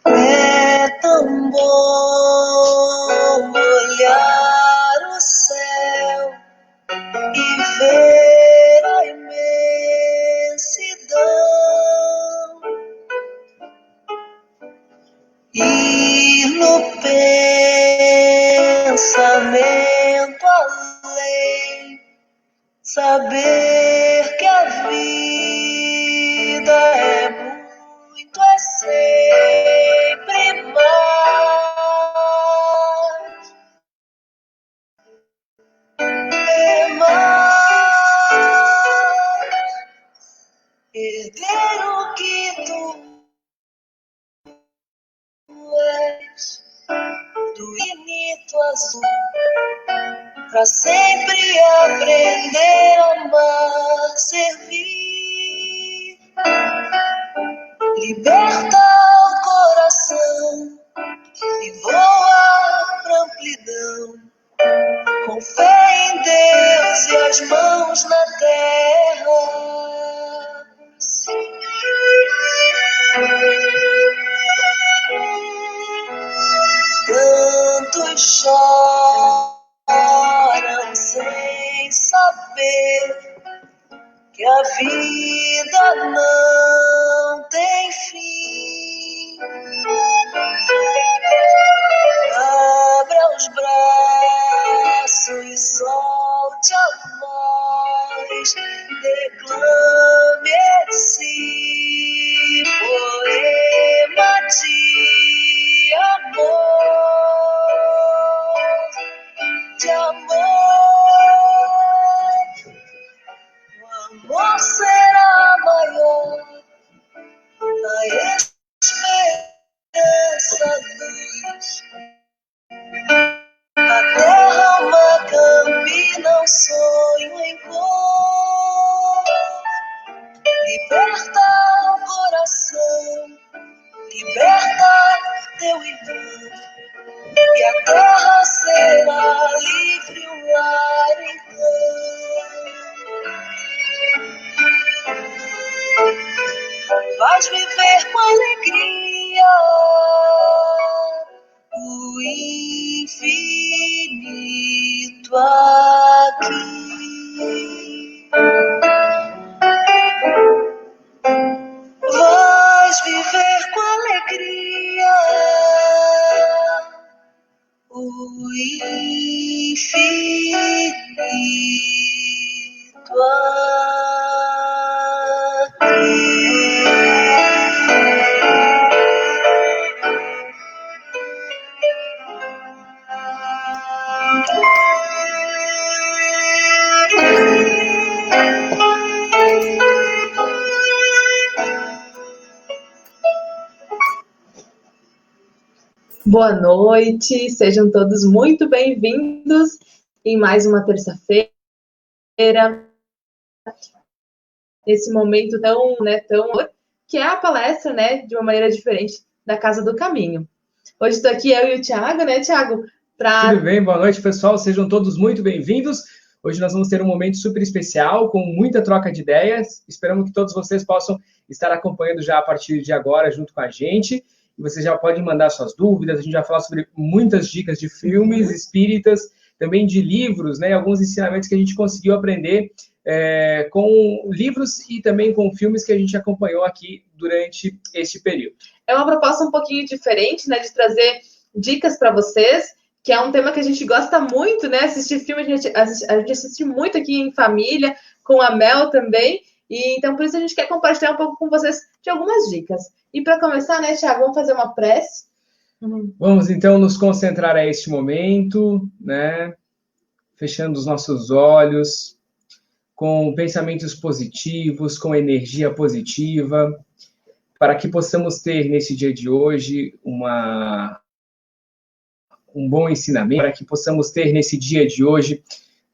É tão bom olhar o céu e ver a imensidão, ir no pensamento além, saber que a vida é muito, é sempre mais, é mais, perder o que tu és, do infinito azul, pra sempre aprender a amar, servir, liberta o coração e voa pra amplidão, com fé em Deus e as mãos na terra. Tantos choram sem saber que a vida não tem fim. Abra os braços e solte a voz, declame esse poema de amor, de amor. O amor será maior, a esperança luz. A terra uma campina, um sonho em cor. Liberta o coração, liberta teu irmão, e a terra será livre, um lar então. Vais viver com alegria o infinito aqui. Vais viver com alegria o infinito Boa noite, sejam todos muito bem-vindos em mais uma terça-feira, nesse momento tão que é a palestra, de uma maneira diferente da Casa do Caminho. Hoje estou aqui eu e o Thiago, Thiago? Tudo bem, boa noite, pessoal, sejam todos muito bem-vindos. Hoje nós vamos ter um momento super especial, com muita troca de ideias. Esperamos que todos vocês possam estar acompanhando já a partir de agora, junto com a gente. E vocês já podem mandar suas dúvidas, a gente vai falar sobre muitas dicas de filmes espíritas, também de livros, alguns ensinamentos que a gente conseguiu aprender com livros e também com filmes que a gente acompanhou aqui durante este período. É uma proposta um pouquinho diferente, de trazer dicas para vocês, que é um tema que a gente gosta muito, assistir filme, a gente assiste muito aqui em família, com a Mel também, e então por isso a gente quer compartilhar um pouco com vocês de algumas dicas. E para começar, Thiago, vamos fazer uma prece? Vamos então nos concentrar a este momento, fechando os nossos olhos, com pensamentos positivos, com energia positiva, para que possamos ter nesse dia de hoje um bom ensinamento, para que possamos ter nesse dia de hoje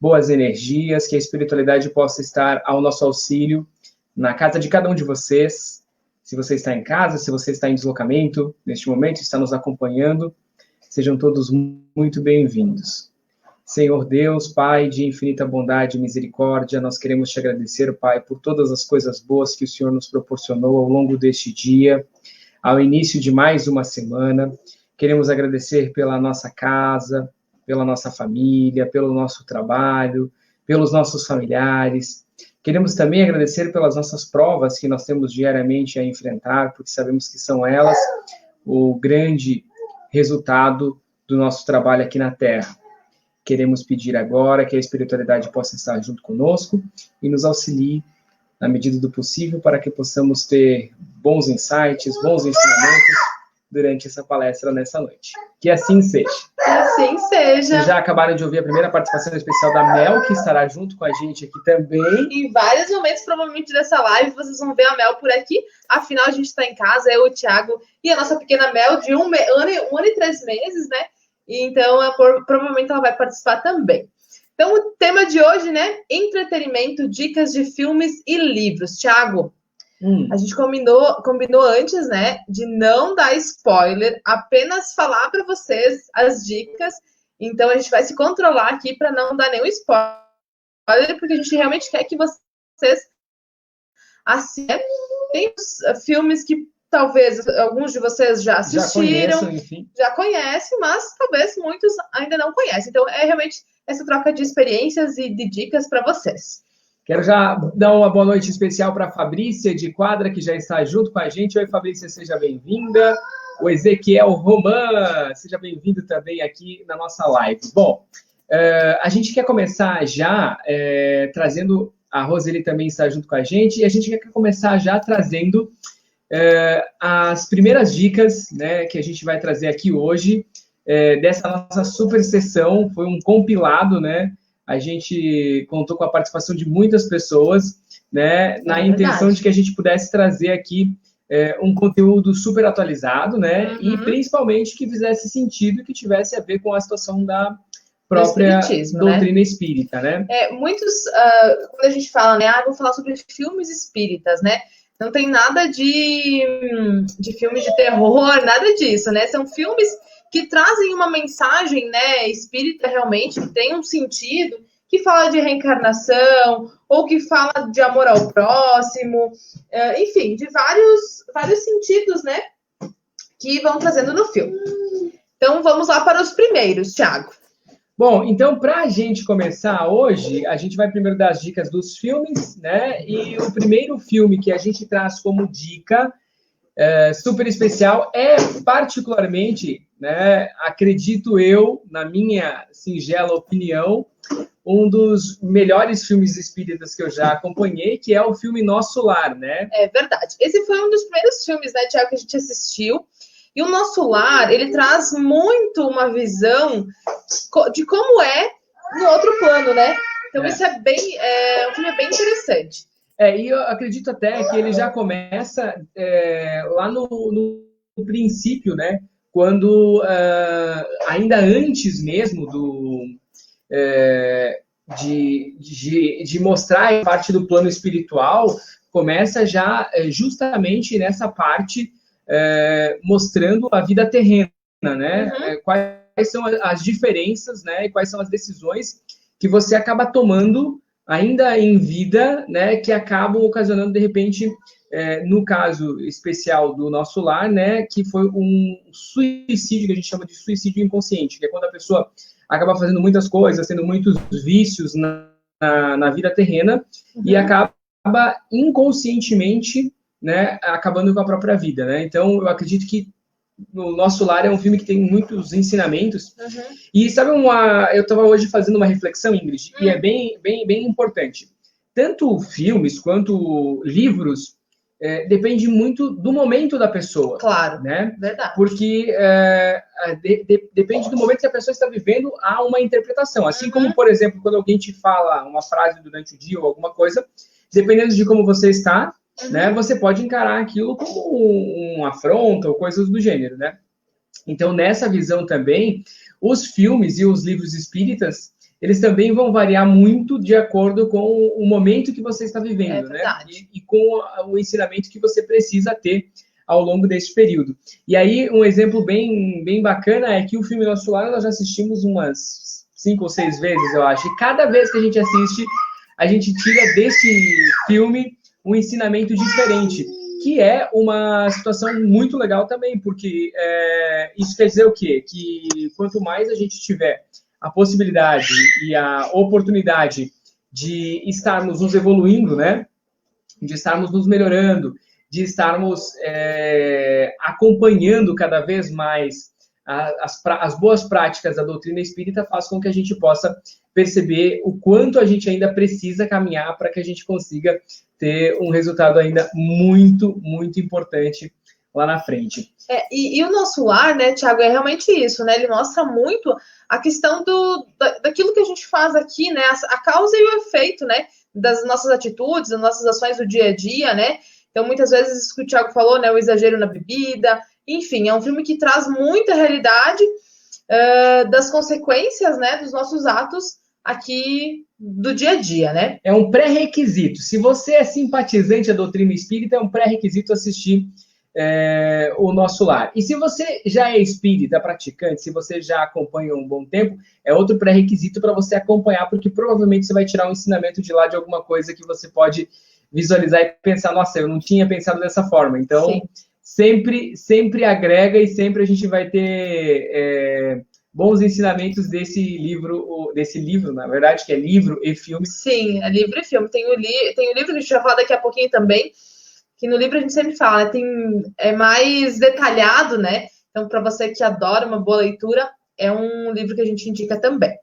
boas energias, que a espiritualidade possa estar ao nosso auxílio na casa de cada um de vocês. Se você está em casa, se você está em deslocamento, neste momento, está nos acompanhando, sejam todos muito bem-vindos. Senhor Deus, Pai de infinita bondade e misericórdia, nós queremos te agradecer, Pai, por todas as coisas boas que o Senhor nos proporcionou ao longo deste dia, ao início de mais uma semana. Queremos agradecer pela nossa casa, pela nossa família, pelo nosso trabalho, pelos nossos familiares. Queremos também agradecer pelas nossas provas que nós temos diariamente a enfrentar, porque sabemos que são elas o grande resultado do nosso trabalho aqui na Terra. Queremos pedir agora que a espiritualidade possa estar junto conosco e nos auxilie na medida do possível para que possamos ter bons insights, bons ensinamentos durante essa palestra nessa noite. Que assim seja. Que assim seja. Vocês já acabaram de ouvir a primeira participação especial da Mel, que estará junto com a gente aqui também. Em vários momentos, provavelmente, dessa live, vocês vão ver a Mel por aqui. Afinal, a gente está em casa, eu, o Thiago e a nossa pequena Mel, de um ano e 3 meses, né? Então, provavelmente ela vai participar também. Então, o tema de hoje, né? Entretenimento, dicas de filmes e livros. Thiago, a gente combinou antes, né? De não dar spoiler, apenas falar para vocês as dicas. Então, a gente vai se controlar aqui para não dar nenhum spoiler, porque a gente realmente quer que vocês assistam. Tem filmes que talvez alguns de vocês já assistiram, já conhecem, mas talvez muitos ainda não conhecem. Então, é realmente essa troca de experiências e de dicas para vocês. Quero já dar uma boa noite especial para a Fabrícia de Quadra, que já está junto com a gente. Oi, Fabrícia, seja bem-vinda. O Ezequiel Roman, seja bem-vindo também aqui na nossa live. Bom, a gente quer começar já trazendo... A Roseli também está junto com a gente. E a gente quer começar já trazendo... as primeiras dicas, né, que a gente vai trazer aqui hoje, dessa nossa super sessão, foi um compilado, né, a gente contou com a participação de muitas pessoas, né, na intenção de que a gente pudesse trazer aqui um conteúdo super atualizado, né, e principalmente que fizesse sentido e que tivesse a ver com a situação da própria doutrina espírita, né? Muitos, quando a gente fala, né, vou falar sobre filmes espíritas, né, não tem nada de filmes de terror, nada disso, né? São filmes que trazem uma mensagem, né, espírita realmente, que tem um sentido, que fala de reencarnação, ou que fala de amor ao próximo, enfim, de vários sentidos, né, que vão trazendo no filme. Então, vamos lá para os primeiros, Thiago. Bom, então, para a gente começar hoje, a gente vai primeiro dar as dicas dos filmes, né? E o primeiro filme que a gente traz como dica super especial é particularmente, né, acredito eu, na minha singela opinião, um dos melhores filmes espíritas que eu já acompanhei, que é o filme Nosso Lar, né? É verdade. Esse foi um dos primeiros filmes, né, Thiago, que a gente assistiu. E o Nosso Lar, ele traz muito uma visão de como é no outro plano, né? Então, isso um filme bem interessante. E eu acredito até que ele já começa lá no princípio, né? Quando, ainda antes mesmo de mostrar a parte do plano espiritual, começa já justamente nessa parte mostrando a vida terrena, né? Quais são as diferenças, né? E quais são as decisões que você acaba tomando ainda em vida, né? Que acabam ocasionando, de repente, no caso especial do Nosso Lar, né? Que foi um suicídio, que a gente chama de suicídio inconsciente, que é quando a pessoa acaba fazendo muitas coisas, tendo muitos vícios na vida terrena e acaba inconscientemente, né, acabando com a própria vida, né? Então, eu acredito que o Nosso Lar é um filme que tem muitos ensinamentos. E sabe eu estava hoje fazendo uma reflexão, Ingrid, e é bem importante. Tanto filmes quanto livros depende muito do momento da pessoa. Claro, né? Verdade. Porque depende do momento que a pessoa está vivendo, há uma interpretação. Assim como, por exemplo, quando alguém te fala uma frase durante o dia ou alguma coisa, dependendo de como você está, né, você pode encarar aquilo como uma afronta ou coisas do gênero, né? Então, nessa visão também, os filmes e os livros espíritas, eles também vão variar muito de acordo com o momento que você está vivendo, né? E com o ensinamento que você precisa ter ao longo desse período. E aí, um exemplo bem bacana é que o filme Nosso Lar nós já assistimos umas 5 ou 6 vezes, eu acho. E cada vez que a gente assiste, a gente tira desse filme um ensinamento diferente, que é uma situação muito legal também, porque isso quer dizer o quê? Que quanto mais a gente tiver a possibilidade e a oportunidade de estarmos nos evoluindo, né? De estarmos nos melhorando, de estarmos acompanhando cada vez mais as boas práticas da doutrina espírita, faz com que a gente possa perceber o quanto a gente ainda precisa caminhar para que a gente consiga ter um resultado ainda muito, muito importante lá na frente. E o nosso lar, né, Thiago, é realmente isso, né? Ele mostra muito a questão daquilo que a gente faz aqui, né? A causa e o efeito, né? Das nossas atitudes, das nossas ações do dia a dia, né? Então, muitas vezes, isso que o Thiago falou, né? O exagero na bebida. Enfim, é um filme que traz muita realidade das consequências, né? Dos nossos atos aqui do dia a dia, né? É um pré-requisito. Se você é simpatizante da doutrina espírita, é um pré-requisito assistir o Nosso Lar. E se você já é espírita, praticante, se você já acompanha há um bom tempo, é outro pré-requisito para você acompanhar, porque provavelmente você vai tirar um ensinamento de lá de alguma coisa que você pode visualizar e pensar, nossa, eu não tinha pensado dessa forma. Então, sempre agrega e sempre a gente vai ter bons ensinamentos desse livro, na verdade, que é livro e filme. Sim, é livro e filme. Tem o livro que a gente vai falar daqui a pouquinho também, que no livro a gente sempre fala, é mais detalhado, né? Então, para você que adora uma boa leitura, é um livro que a gente indica também.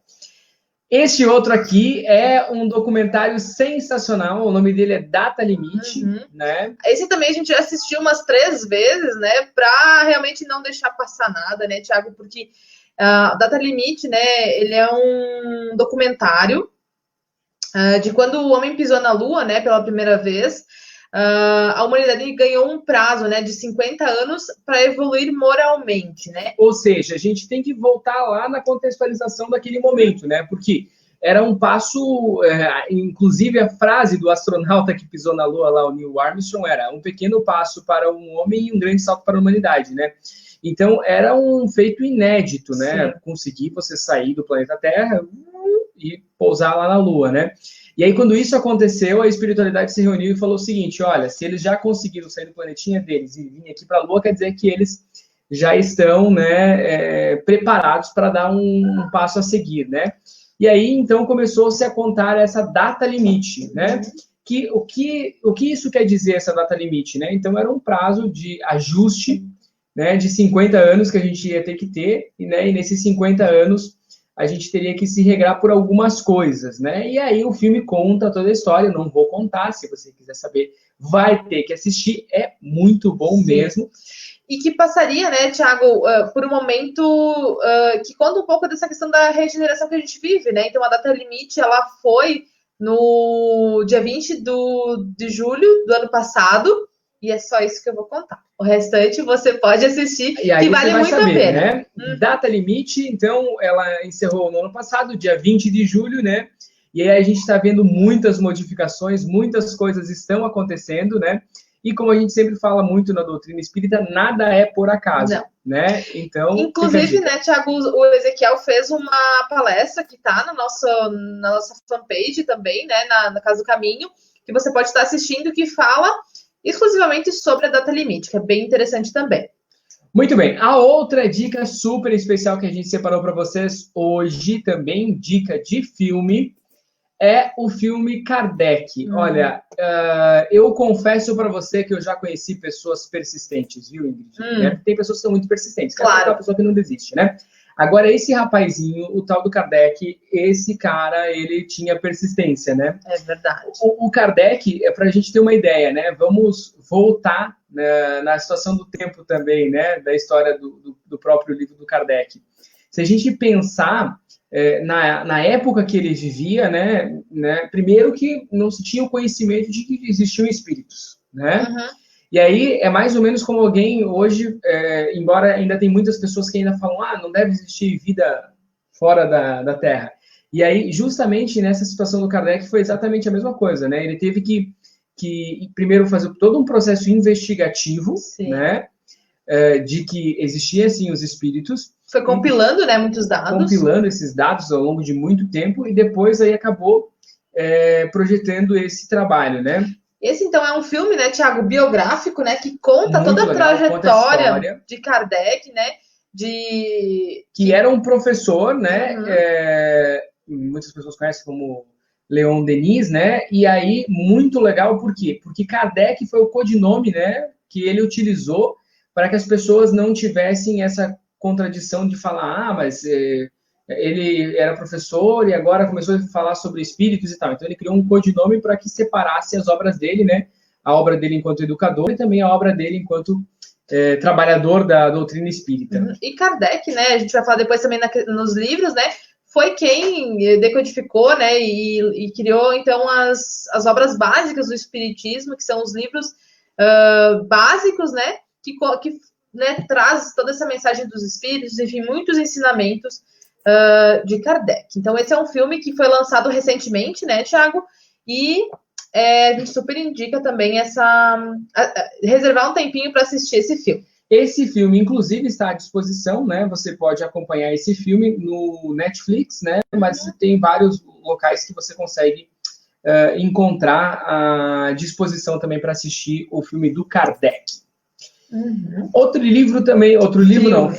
Este outro aqui é um documentário sensacional, o nome dele é Data Limite, né? Esse também a gente já assistiu umas 3 vezes, né? Para realmente não deixar passar nada, né, Thiago? Porque Data Limite, né? Ele é um documentário de quando o homem pisou na Lua, né? Pela primeira vez. A humanidade ganhou um prazo, né, de 50 anos para evoluir moralmente, né? Ou seja, a gente tem que voltar lá na contextualização daquele momento, né? Porque era um passo, inclusive a frase do astronauta que pisou na Lua lá, o Neil Armstrong, era um pequeno passo para um homem e um grande salto para a humanidade, né? Então, era um feito inédito, né? Sim. Conseguir você sair do planeta Terra e pousar lá na Lua, né? E aí, quando isso aconteceu, a espiritualidade se reuniu e falou o seguinte, olha, se eles já conseguiram sair do planetinha deles e vir aqui para a Lua, quer dizer que eles já estão, né, preparados para dar um passo a seguir, né? E aí, então, começou-se a contar essa data limite, né? O que isso quer dizer, essa data limite, né? Então, era um prazo de ajuste, né, de 50 anos que a gente ia ter que ter, né? E nesses 50 anos a gente teria que se regrar por algumas coisas, né? E aí o filme conta toda a história, eu não vou contar, se você quiser saber, vai ter que assistir, é muito bom mesmo. E que passaria, né, Thiago, por um momento que conta um pouco dessa questão da regeneração que a gente vive, né? Então a data limite, ela foi no dia 20 de julho do ano passado, e é só isso que eu vou contar. O restante você pode assistir, que vale muito a pena. Né? Data limite, então, ela encerrou no ano passado, dia 20 de julho, né? E aí a gente está vendo muitas modificações, muitas coisas estão acontecendo, né? E como a gente sempre fala muito na doutrina espírita, nada é por acaso, né? Então, inclusive, né, Thiago, o Ezequiel fez uma palestra que está na nossa fanpage também, né, na Casa do Caminho, que você pode estar assistindo, que fala exclusivamente sobre a data limite, que é bem interessante também. Muito bem. A outra dica super especial que a gente separou para vocês hoje também, dica de filme, é o filme Kardec. Olha, eu confesso para você que eu já conheci pessoas persistentes, viu, Ingrid? Né? Tem pessoas que são muito persistentes, claro. Uma pessoa que não desiste, né? Agora, esse rapazinho, o tal do Kardec, esse cara, ele tinha persistência, né? É verdade. O Kardec, para a gente ter uma ideia, né? Vamos voltar na situação do tempo também, né? Da história do próprio livro do Kardec. Se a gente pensar na época que ele vivia, né? Primeiro que não se tinha o conhecimento de que existiam espíritos, né? E aí é mais ou menos como alguém hoje, embora ainda tem muitas pessoas que ainda falam, não deve existir vida fora da Terra. E aí, justamente nessa situação do Kardec, foi exatamente a mesma coisa, né? Ele teve que primeiro fazer todo um processo investigativo, né? de que existiam, sim, os espíritos. Foi compilando, né, muitos dados. Compilando esses dados ao longo de muito tempo e depois aí acabou projetando esse trabalho, né? Esse, então, é um filme, né, Thiago, biográfico, né, que conta Muito toda a legal, trajetória de Kardec, né, que era um professor, né, muitas pessoas conhecem como Leon Denis, né, e aí, muito legal, por quê? Porque Kardec foi o codinome, né, que ele utilizou para que as pessoas não tivessem essa contradição de falar, mas ele era professor e agora começou a falar sobre espíritos e tal. Então ele criou um codinome para que separasse as obras dele, né? A obra dele enquanto educador e também a obra dele enquanto trabalhador da doutrina espírita. E Kardec, né? A gente vai falar depois também nos livros, né? Foi quem decodificou, né? E criou então as obras básicas do espiritismo, que são os livros básicos, né? Que né, traz toda essa mensagem dos espíritos, enfim, muitos ensinamentos de Kardec. Então, esse é um filme que foi lançado recentemente, né, Thiago? E a gente super indica também reservar um tempinho para assistir esse filme. Esse filme, inclusive, está à disposição, né? Você pode acompanhar esse filme no Netflix, né? Mas tem vários locais que você consegue encontrar à disposição também para assistir o filme do Kardec.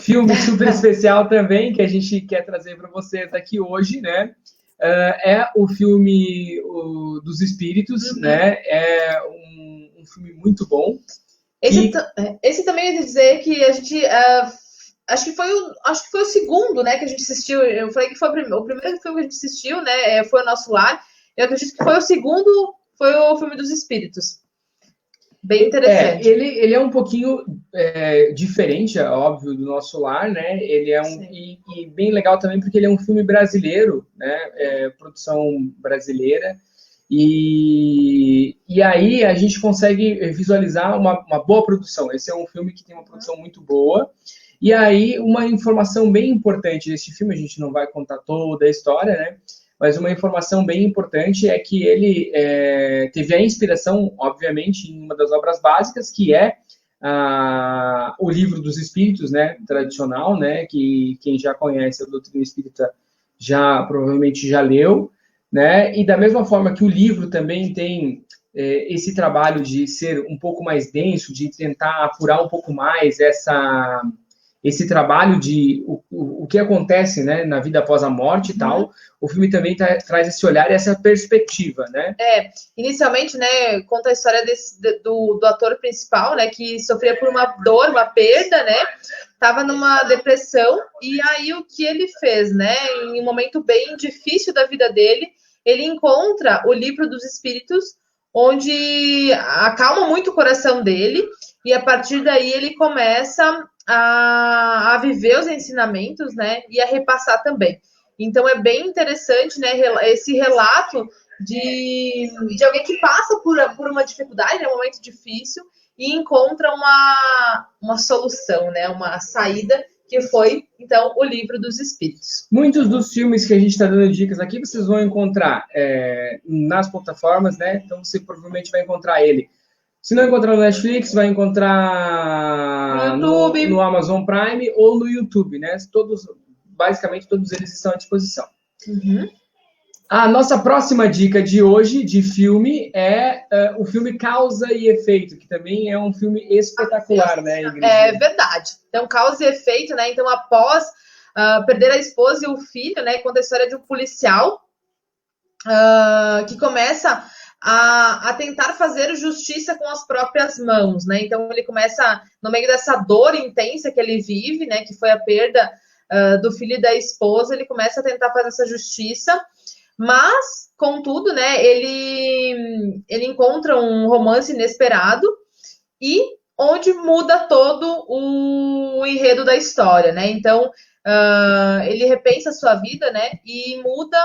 Filme super especial também, que a gente quer trazer para vocês aqui hoje, né? É o filme dos Espíritos, né? É um filme muito bom. Esse também eu ia dizer que a gente... acho que foi o segundo, né, que a gente assistiu. Eu falei que foi o primeiro filme que a gente assistiu, né? Foi o Nosso Lar. Eu acredito que foi o segundo, foi o filme dos Espíritos. Bem interessante. Ele é um pouquinho diferente, óbvio, do Nosso Lar, né? Ele é e bem legal também porque ele é um filme brasileiro, né? Produção brasileira. E aí a gente consegue visualizar uma boa produção. Esse é um filme que tem uma produção muito boa. E aí uma informação bem importante desse filme, a gente não vai contar toda a história, né? Mas uma informação bem importante é que ele teve a inspiração, obviamente, em uma das obras básicas, que é o Livro dos Espíritos, né, tradicional, né, que quem já conhece a doutrina espírita provavelmente já leu, né, e da mesma forma que o livro também tem esse trabalho de ser um pouco mais denso, de tentar apurar um pouco mais esse trabalho de o que acontece, né, na vida após a morte e tal, o filme também traz esse olhar e essa perspectiva, né? Inicialmente, né, conta a história do ator principal, né, que sofria por uma dor, uma perda, né, estava numa depressão, e aí o que ele fez, né, em um momento bem difícil da vida dele, ele encontra o Livro dos Espíritos, onde acalma muito o coração dele, e a partir daí ele começa a viver os ensinamentos, né, e a repassar também. Então é bem interessante, né, esse relato de alguém que passa por uma dificuldade, né, um momento difícil, e encontra uma solução, né, uma saída, que foi, então, o Livro dos Espíritos. Muitos dos filmes que a gente está dando dicas aqui, vocês vão encontrar nas plataformas, né, então você provavelmente vai encontrar ele. Se não encontrar no Netflix, vai encontrar no Amazon Prime ou no YouTube, né? Basicamente, todos eles estão à disposição. A nossa próxima dica de hoje, de filme, é o filme Causa e Efeito, que também é um filme espetacular, né, Ingrid? É verdade. Então, Causa e Efeito, né? Então, após perder a esposa e o filho, né? Conta a história de um policial que começa a tentar fazer justiça com as próprias mãos, né? Então ele começa, no meio dessa dor intensa que ele vive, né? Que foi a perda do filho e da esposa, ele começa a tentar fazer essa justiça, mas, contudo, né? Ele encontra um romance inesperado e onde muda todo o enredo da história, né? Então ele repensa a sua vida, né? E muda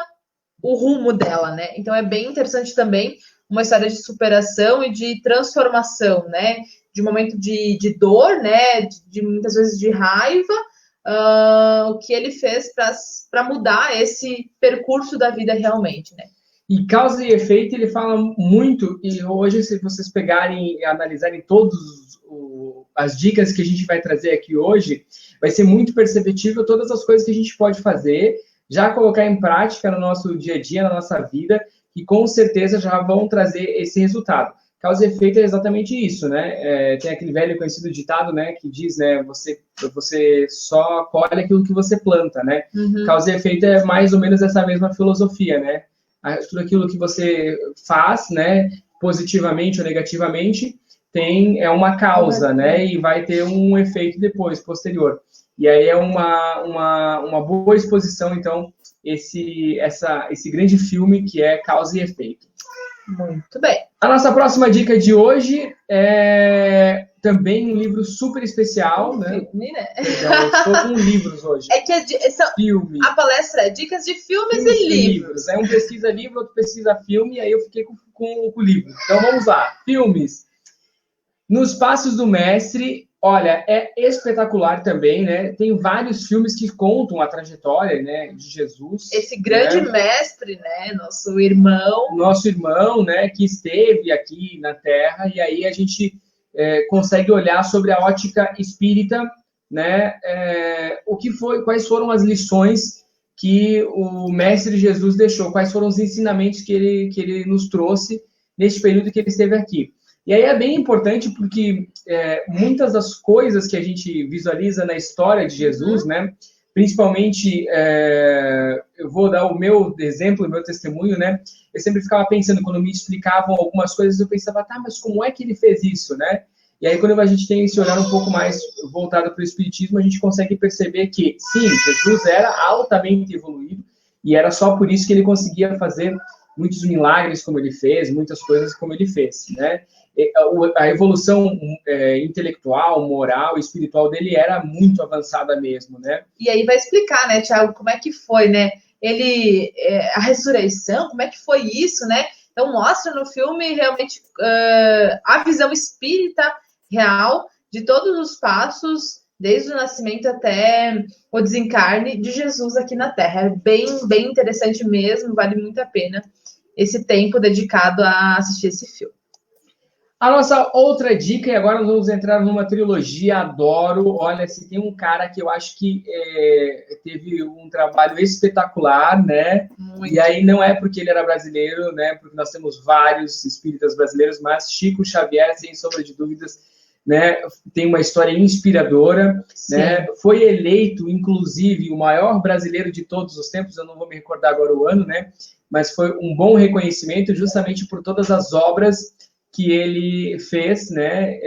o rumo dela, né? Então é bem interessante também uma história de superação e de transformação, né? De um momento de dor, né? De muitas vezes de raiva, o que ele fez para mudar esse percurso da vida realmente, né? E Causa e Efeito, ele fala muito, e hoje, se vocês pegarem e analisarem todos as dicas que a gente vai trazer aqui hoje, vai ser muito perceptível todas as coisas que a gente pode fazer, já colocar em prática no nosso dia a dia, na nossa vida, e com certeza já vão trazer esse resultado. Causa e efeito é exatamente isso, né? Tem aquele velho conhecido ditado, né, que diz, né, você só colhe aquilo que você planta, né? Causa e efeito é mais ou menos essa mesma filosofia, né? Tudo aquilo que você faz, né, positivamente ou negativamente, é uma causa, né? E vai ter um efeito depois, posterior. E aí é uma boa exposição, então, esse grande filme que é Causa e Efeito. Muito bem. A nossa próxima dica de hoje é também um livro super especial, né? Filme, né? Perdão, estou com livros hoje. É que Filme. a palestra é dicas de filmes e livros. Um pesquisa livro, outro pesquisa filme, e aí eu fiquei com o livro. Então vamos lá. Filmes. Nos Passos do Mestre, olha, é espetacular também, né? Tem vários filmes que contam a trajetória, né, de Jesus. Esse grande mestre, né? Nosso irmão, né, que esteve aqui na Terra, e aí a gente consegue olhar sobre a ótica espírita, né? Quais foram as lições que o Mestre Jesus deixou, quais foram os ensinamentos que ele nos trouxe nesse período que ele esteve aqui. E aí é bem importante porque muitas das coisas que a gente visualiza na história de Jesus, né, principalmente, eu vou dar o meu exemplo, o meu testemunho, né, eu sempre ficava pensando, quando me explicavam algumas coisas, eu pensava, tá, mas como é que ele fez isso, né? E aí quando a gente tem esse olhar um pouco mais voltado para o Espiritismo, a gente consegue perceber que, sim, Jesus era altamente evoluído e era só por isso que ele conseguia fazer muitos milagres como ele fez, muitas coisas como ele fez, né? A evolução intelectual, moral, espiritual dele era muito avançada mesmo, né? E aí vai explicar, né, Thiago, como é que foi, né? A ressurreição, como é que foi isso, né? Então mostra no filme realmente a visão espírita real de todos os passos, desde o nascimento até o desencarne de Jesus aqui na Terra. É bem, bem interessante mesmo, vale muito a pena esse tempo dedicado a assistir esse filme. A nossa outra dica, e agora nós vamos entrar numa trilogia, adoro. Olha, se tem um cara que eu acho que teve um trabalho espetacular, né? Muito. E aí não é porque ele era brasileiro, né? Porque nós temos vários espíritas brasileiros, mas Chico Xavier, sem sombra de dúvidas, né? Tem uma história inspiradora, né? Foi eleito, inclusive, o maior brasileiro de todos os tempos, eu não vou me recordar agora o ano, né? Mas foi um bom reconhecimento justamente por todas as obras que ele fez, né,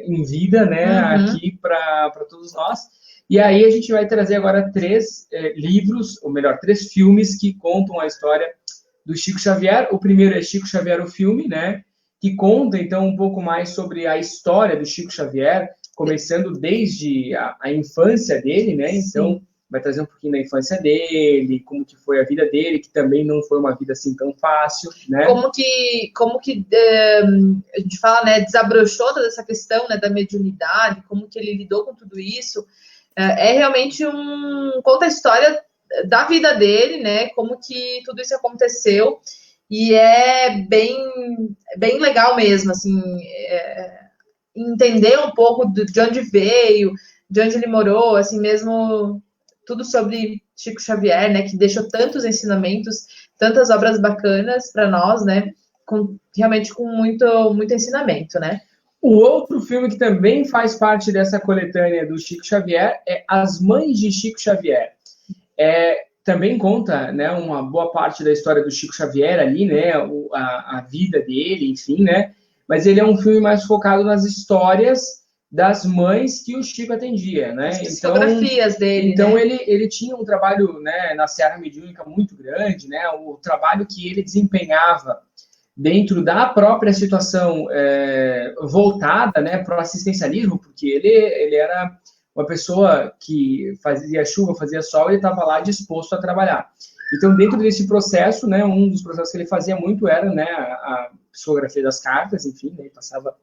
em vida, né, aqui para todos nós. E aí a gente vai trazer agora 3 livros, ou melhor, 3 filmes que contam a história do Chico Xavier. O primeiro é Chico Xavier, o filme, né, que conta, então, um pouco mais sobre a história do Chico Xavier, começando desde a infância dele, né, então vai trazer um pouquinho da infância dele, como que foi a vida dele, que também não foi uma vida assim tão fácil, né? Como que a gente fala, né, desabrochou toda essa questão, né, da mediunidade, como que ele lidou com tudo isso. Realmente conta a história da vida dele, né, como que tudo isso aconteceu, e é bem legal mesmo, assim, entender um pouco de onde veio, de onde ele morou, assim mesmo, tudo sobre Chico Xavier, né, que deixou tantos ensinamentos, tantas obras bacanas para nós, né, realmente com muito ensinamento, né. O outro filme que também faz parte dessa coletânea do Chico Xavier é As Mães de Chico Xavier. Também conta, né, uma boa parte da história do Chico Xavier ali, né, a vida dele, enfim, né, mas ele é um filme mais focado nas histórias das mães que o Chico atendia, né? As psicografias dele, então né? ele tinha um trabalho, né, na Seara Mediúnica muito grande, né? O trabalho que ele desempenhava dentro da própria situação voltada, né, para o assistencialismo, porque ele era uma pessoa que fazia chuva, fazia sol, ele estava lá disposto a trabalhar. Então, dentro desse processo, né, um dos processos que ele fazia muito era, né, a psicografia das cartas, enfim, né, ele passava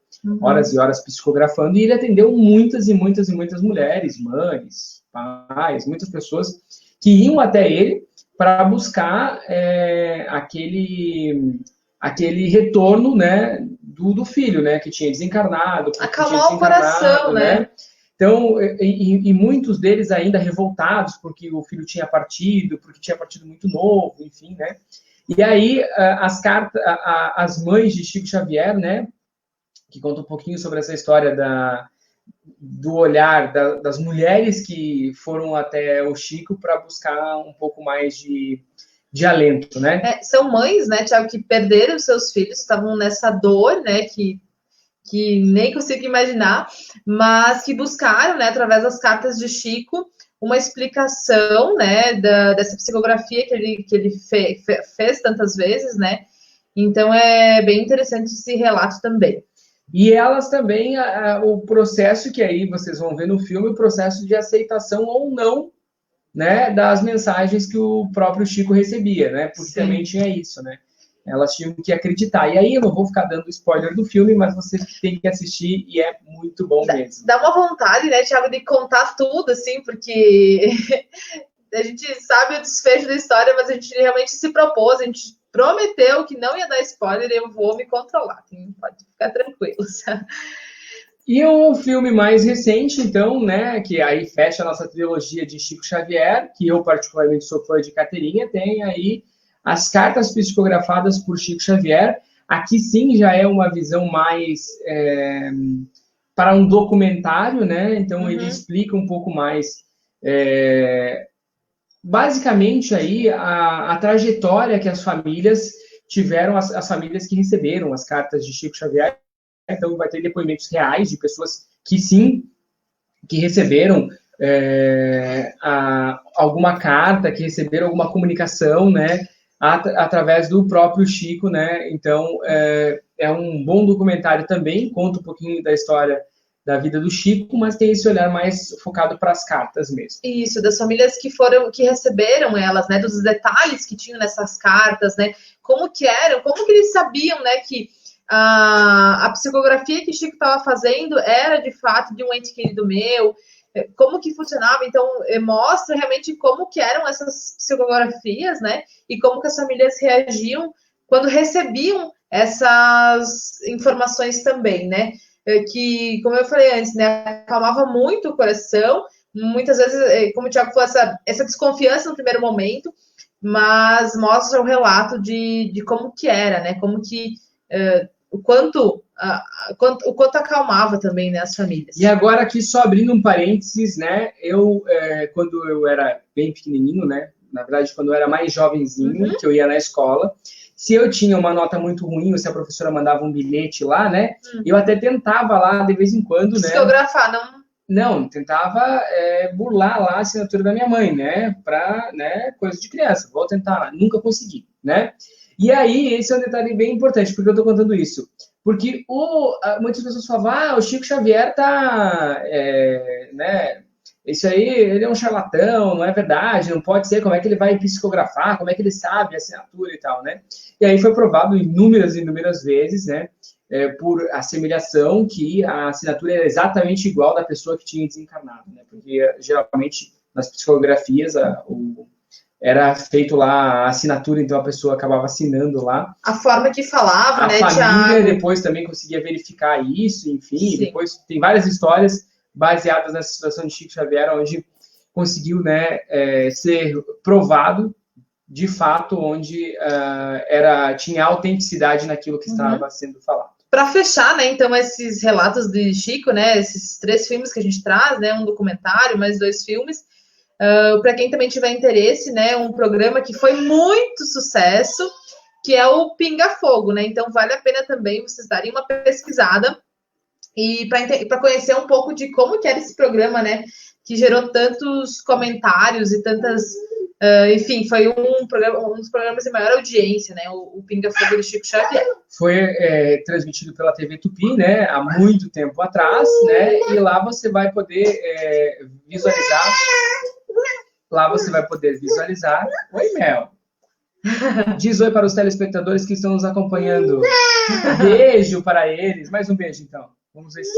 horas e horas psicografando, e ele atendeu muitas e muitas e muitas mulheres, mães, pais, muitas pessoas que iam até ele para buscar aquele retorno, né, do filho, né? Que tinha desencarnado. Acalmar o coração, né? Então, e muitos deles ainda revoltados porque o filho tinha partido, porque tinha partido muito novo, enfim, né? E aí, as mães de Chico Xavier, né? Que conta um pouquinho sobre essa história do olhar das mulheres que foram até o Chico para buscar um pouco mais de alento, né? São mães, né, Tiago, que perderam seus filhos, estavam nessa dor, né, que nem consigo imaginar, mas que buscaram, né, através das cartas de Chico, uma explicação, né, dessa psicografia que ele fez tantas vezes, né? Então é bem interessante esse relato também. E elas também, o processo que aí vocês vão ver no filme, o processo de aceitação ou não, né, das mensagens que o próprio Chico recebia, né? Porque Sim. também tinha isso, né? Elas tinham que acreditar. E aí eu não vou ficar dando spoiler do filme, mas você tem que assistir e é muito bom mesmo. Dá uma vontade, né, Thiago, de contar tudo, assim, porque a gente sabe o desfecho da história, mas a gente realmente se propôs, a gente prometeu que não ia dar spoiler e eu vou me controlar. Pode ficar tranquilo. E um filme mais recente, então, né, que aí fecha a nossa trilogia de Chico Xavier, que eu particularmente sou fã de carteirinha, tem aí As Cartas Psicografadas por Chico Xavier. Aqui sim já é uma visão mais para um documentário, né? Então ele explica um pouco mais, basicamente aí a trajetória que as famílias tiveram, as famílias que receberam as cartas de Chico Xavier. Então vai ter depoimentos reais de pessoas que sim, que receberam alguma carta, que receberam alguma comunicação, né? Através do próprio Chico, né? Então, é um bom documentário também, conta um pouquinho da história da vida do Chico, mas tem esse olhar mais focado para as cartas mesmo. Isso, das famílias que receberam elas, né? Dos detalhes que tinham nessas cartas, né? Como que eram, como que eles sabiam, né? Que a psicografia que Chico estava fazendo era, de fato, de um ente querido meu, como que funcionava, então mostra realmente como que eram essas psicografias, né, e como que as famílias reagiam quando recebiam essas informações também, né, que, como eu falei antes, né, acalmava muito o coração, muitas vezes, como o Thiago falou, essa desconfiança no primeiro momento, mas mostra o relato de como que era, né, como que, o quanto acalmava também, né, as famílias. E agora aqui, só abrindo um parênteses, né, quando eu era bem pequenininho, né, na verdade, quando eu era mais jovenzinho, que eu ia na escola, se eu tinha uma nota muito ruim, ou se a professora mandava um bilhete lá, né, eu até tentava lá, de vez em quando, né. Psicografar, não? Não, tentava burlar lá a assinatura da minha mãe, né, para, né, coisa de criança, vou tentar, nunca consegui, né. E aí, esse é um detalhe bem importante, porque eu estou contando isso. Porque muitas pessoas falavam, o Chico Xavier tá, né, isso aí, ele é um charlatão, não é verdade, não pode ser, como é que ele vai psicografar, como é que ele sabe a assinatura e tal, né? E aí foi provado inúmeras vezes, né, por assemelhação, que a assinatura era exatamente igual da pessoa que tinha desencarnado, né? Porque, geralmente, nas psicografias, era feito lá a assinatura, então a pessoa acabava assinando lá. A forma que falava, né, Thiago? A família depois também conseguia verificar isso, enfim. Sim. Depois tem várias histórias baseadas nessa situação de Chico Xavier, onde conseguiu, né, ser provado, de fato, onde tinha autenticidade naquilo que estava sendo falado. Para fechar, né, então, esses relatos de Chico, né, esses 3 filmes que a gente traz, né, um documentário, mais 2 filmes, para quem também tiver interesse, né, um programa que foi muito sucesso, que é o Pinga Fogo, né? Então vale a pena também vocês darem uma pesquisada e para conhecer um pouco de como que era esse programa, né? Que gerou tantos comentários e tantas, enfim, foi um dos programas de maior audiência, né? O Pinga Fogo do Chico Xavier. Foi transmitido pela TV Tupi, né? Há muito tempo atrás, né? E lá você vai poder visualizar. Lá você vai poder visualizar. Oi, Mel. Diz oi para os telespectadores que estão nos acompanhando. Beijo para eles. Mais um beijo, então. Vamos ver se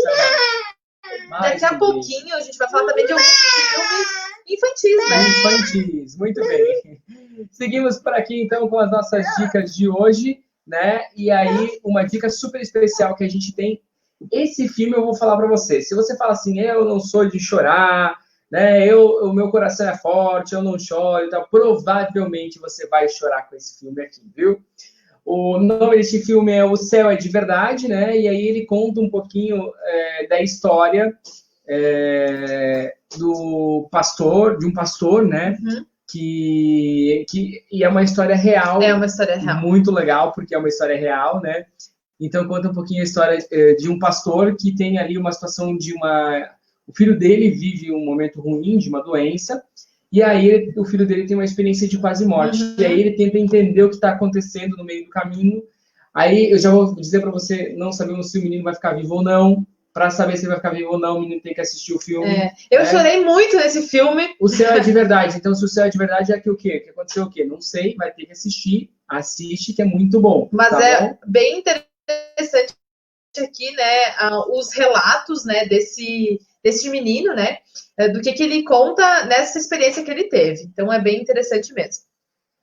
daqui a pouquinho a gente vai falar também de alguns filmes infantis, né? Infantis, muito bem. Seguimos por aqui, então, com as nossas dicas de hoje. né? E aí, uma dica super especial que a gente tem. Esse filme eu vou falar para você. Se você fala assim, eu não sou de chorar, né? O meu coração é forte, eu não choro, então, provavelmente você vai chorar com esse filme aqui, viu? O nome desse filme é O Céu é de Verdade, né? E aí ele conta um pouquinho da história do pastor, de um pastor, né? Uhum. E é uma história real. É uma história real. Muito legal, porque é uma história real, né? Então, conta um pouquinho a história de um pastor que tem ali uma situação de o filho dele vive um momento ruim de uma doença, e aí o filho dele tem uma experiência de quase morte. Uhum. E aí ele tenta entender o que está acontecendo no meio do caminho. Aí eu já vou dizer para você, não sabemos se o menino vai ficar vivo ou não. Para saber se ele vai ficar vivo ou não, o menino tem que assistir o filme. Eu chorei muito nesse filme. O Céu é de Verdade. Então, se o Céu é de Verdade, é que o quê? Que aconteceu o quê? Não sei, vai ter que assistir. Assiste, que é muito bom. Mas tá bom? Bem interessante aqui, né, os relatos, né, desse menino, né, do que ele conta nessa experiência que ele teve. Então, é bem interessante mesmo.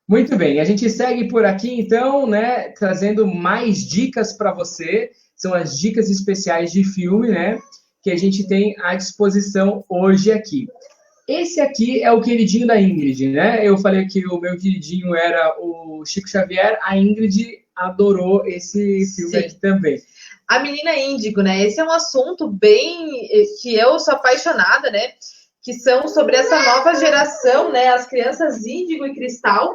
Muito bem, a gente segue por aqui, então, né, trazendo mais dicas para você. São as dicas especiais de filme, né, que a gente tem à disposição hoje aqui. Esse aqui é o queridinho da Ingrid, né? Eu falei que o meu queridinho era o Chico Xavier, a Ingrid adorou esse filme aqui também. A Menina Índigo, né? Esse é um assunto bem que eu sou apaixonada, né? Que são sobre essa nova geração, né? As crianças Índigo e Cristal.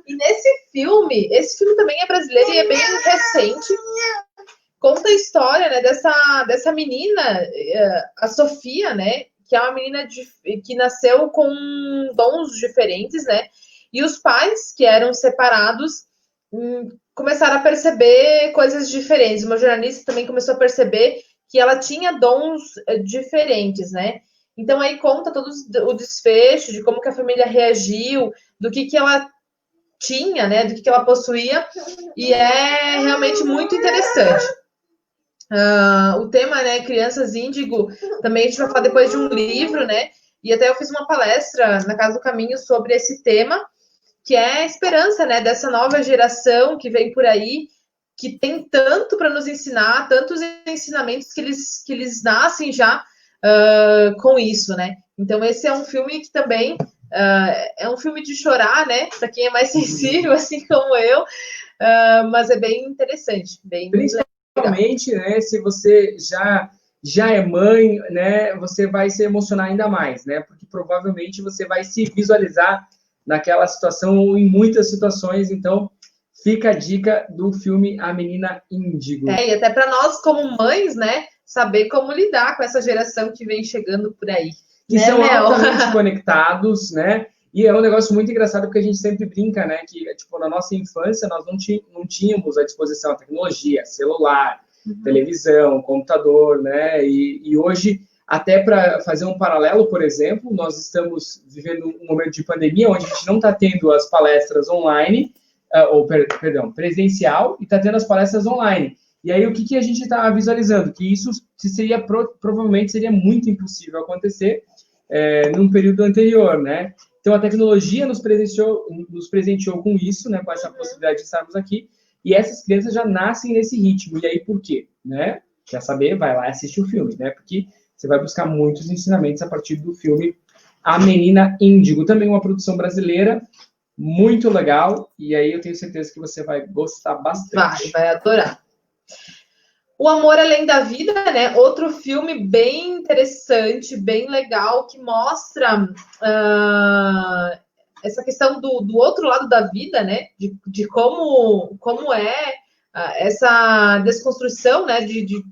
E nesse filme, esse filme também é brasileiro e é bem recente. Conta a história, né, dessa menina, a Sofia, né? Que é uma menina que nasceu com dons diferentes, né? E os pais, que eram separados, começaram a perceber coisas diferentes. Uma jornalista também começou a perceber que ela tinha dons diferentes, né? Então aí conta todo o desfecho de como que a família reagiu, do que ela tinha, né? Do que ela possuía, e é realmente muito interessante. O tema, né, Crianças Índigo, também a gente vai falar depois de um livro, né? E até eu fiz uma palestra na Casa do Caminho sobre esse tema, que é a esperança, né, dessa nova geração que vem por aí, que tem tanto para nos ensinar, tantos ensinamentos que eles nascem já com isso, né? Então esse é um filme que também é um filme de chorar, né? Para quem é mais sensível, assim como eu, mas é bem interessante, bem principalmente, né, se você já é mãe, né, você vai se emocionar ainda mais, né, porque provavelmente você vai se visualizar naquela situação ou em muitas situações. Então fica a dica do filme A Menina Índigo. E até para nós como mães, né, saber como lidar com essa geração que vem chegando por aí. Que né, são Mel? altamente conectados, né? E é um negócio muito engraçado porque a gente sempre brinca, né? Que, tipo, na nossa infância nós não tínhamos à disposição a tecnologia, celular, televisão, computador, né? E hoje, até para fazer um paralelo, por exemplo, nós estamos vivendo um momento de pandemia onde a gente não está tendo as palestras online, presencial, e está tendo as palestras online. E aí, o que a gente está visualizando? Que isso provavelmente seria muito impossível acontecer num período anterior, né? Então, a tecnologia nos presenteou com isso, né? Com essa possibilidade de estarmos aqui. E essas crianças já nascem nesse ritmo. E aí, por quê? Né? Quer saber? Vai lá e assiste o filme, né? Porque você vai buscar muitos ensinamentos a partir do filme A Menina Índigo. Também uma produção brasileira, muito legal. E aí, eu tenho certeza que você vai gostar bastante. Vai adorar. O Amor Além da Vida, né? Outro filme bem interessante, bem legal, que mostra essa questão do outro lado da vida, né? De como é essa desconstrução, né? De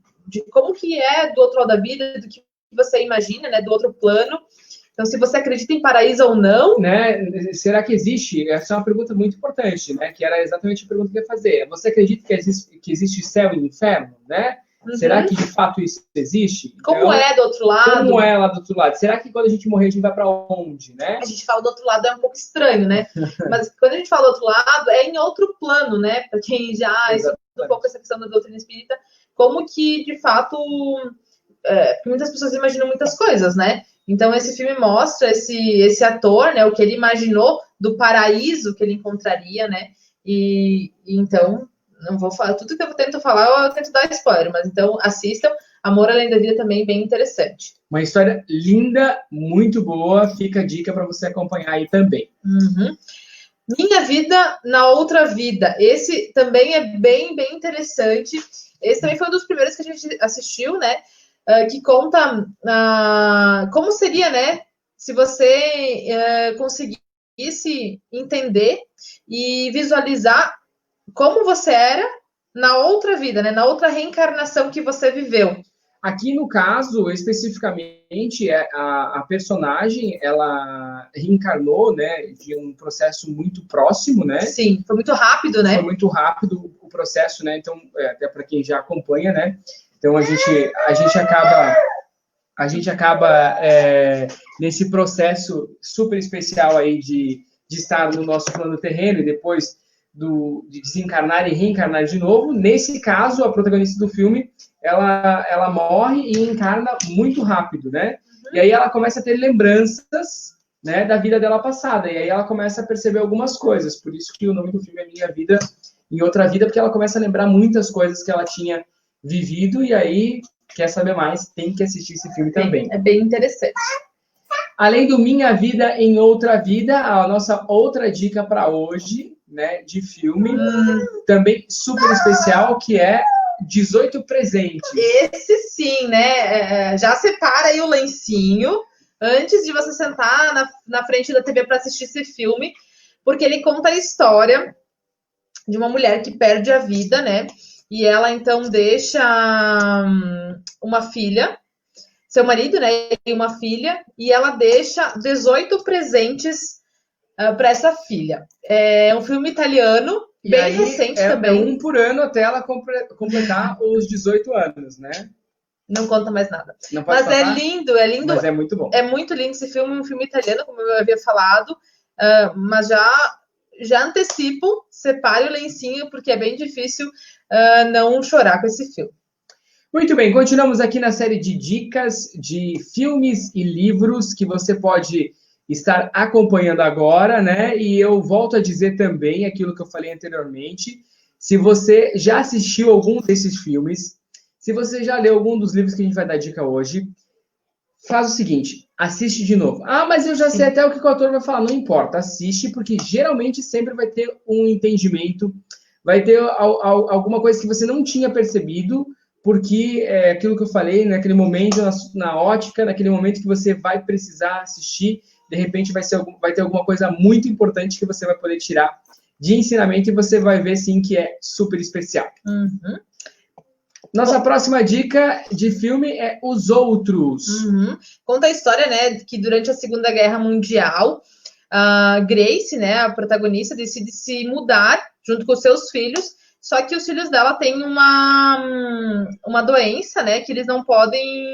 como que é do outro lado da vida, do que você imagina, né? Do outro plano. Então, se você acredita em paraíso ou não... Né? Será que existe? Essa é uma pergunta muito importante, né? Que era exatamente a pergunta que eu ia fazer. Você acredita que existe céu e inferno, né? Uhum. Será que, de fato, isso existe? Como então, é do outro lado? Como é lá do outro lado? Será que quando a gente morrer, a gente vai para onde, né? A gente fala do outro lado, é um pouco estranho, né? Mas quando a gente fala do outro lado, é em outro plano, né? Para quem já estuda um pouco essa questão da doutrina espírita, como que, de fato... porque muitas pessoas imaginam muitas coisas, né? Então, esse filme mostra esse ator, né? O que ele imaginou do paraíso que ele encontraria, né? E então, não vou falar, tudo que eu tento falar, eu tento dar spoiler, mas então assistam. Amor Além da Vida também bem interessante. Uma história linda, muito boa. Fica a dica para você acompanhar aí também. Uhum. Minha Vida na Outra Vida. Esse também é bem interessante. Esse também foi um dos primeiros que a gente assistiu, né? Que conta como seria, né? Se você conseguisse entender e visualizar como você era na outra vida, né? Na outra reencarnação que você viveu. Aqui, no caso, especificamente, a personagem, ela reencarnou, né, de um processo muito próximo, né? Sim, foi muito rápido, né? Foi muito rápido o processo, né? Então, até para quem já acompanha, né? Então, a gente acaba nesse processo super especial aí de estar no nosso plano terreno e depois de desencarnar e reencarnar de novo. Nesse caso, a protagonista do filme, ela morre e encarna muito rápido, né? E aí ela começa a ter lembranças, né, da vida dela passada. E aí ela começa a perceber algumas coisas. Por isso que o nome do filme é Minha Vida em Outra Vida, porque ela começa a lembrar muitas coisas que ela tinha vivido. E aí, quer saber mais, tem que assistir esse filme também. É bem interessante. Além do Minha Vida em Outra Vida, a nossa outra dica para hoje, né, de filme, também super especial, que é 18 Presentes. Esse sim, né? Já separa aí o lencinho antes de você sentar na frente da TV para assistir esse filme, porque ele conta a história de uma mulher que perde a vida, né? E ela então deixa uma filha, seu marido, né? E uma filha, e ela deixa 18 presentes para essa filha. É um filme italiano, bem recente também. É um por ano até ela completar os 18 anos, né? Não conta mais nada. Mas é lindo. Mas é muito bom. É muito lindo esse filme, um filme italiano, como eu havia falado. Mas já antecipo, separe o lencinho, porque é bem difícil não chorar com esse filme. Muito bem, continuamos aqui na série de dicas de filmes e livros que você pode estar acompanhando agora, né? E eu volto a dizer também aquilo que eu falei anteriormente. Se você já assistiu algum desses filmes, se você já leu algum dos livros que a gente vai dar dica hoje, faz o seguinte, assiste de novo. Ah, mas eu já sei até o que o autor vai falar. Não importa, assiste, porque geralmente sempre vai ter um entendimento, vai ter alguma coisa que você não tinha percebido, porque é aquilo que eu falei, naquele momento, na ótica, naquele momento que você vai precisar assistir, de repente vai ter alguma coisa muito importante que você vai poder tirar de ensinamento e você vai ver, sim, que é super especial. Uhum. Nossa próxima dica de filme é Os Outros. Uhum. Conta a história, né, que durante a Segunda Guerra Mundial, a Grace, né, a protagonista, decide se mudar junto com seus filhos, só que os filhos dela têm uma doença, né, que eles não podem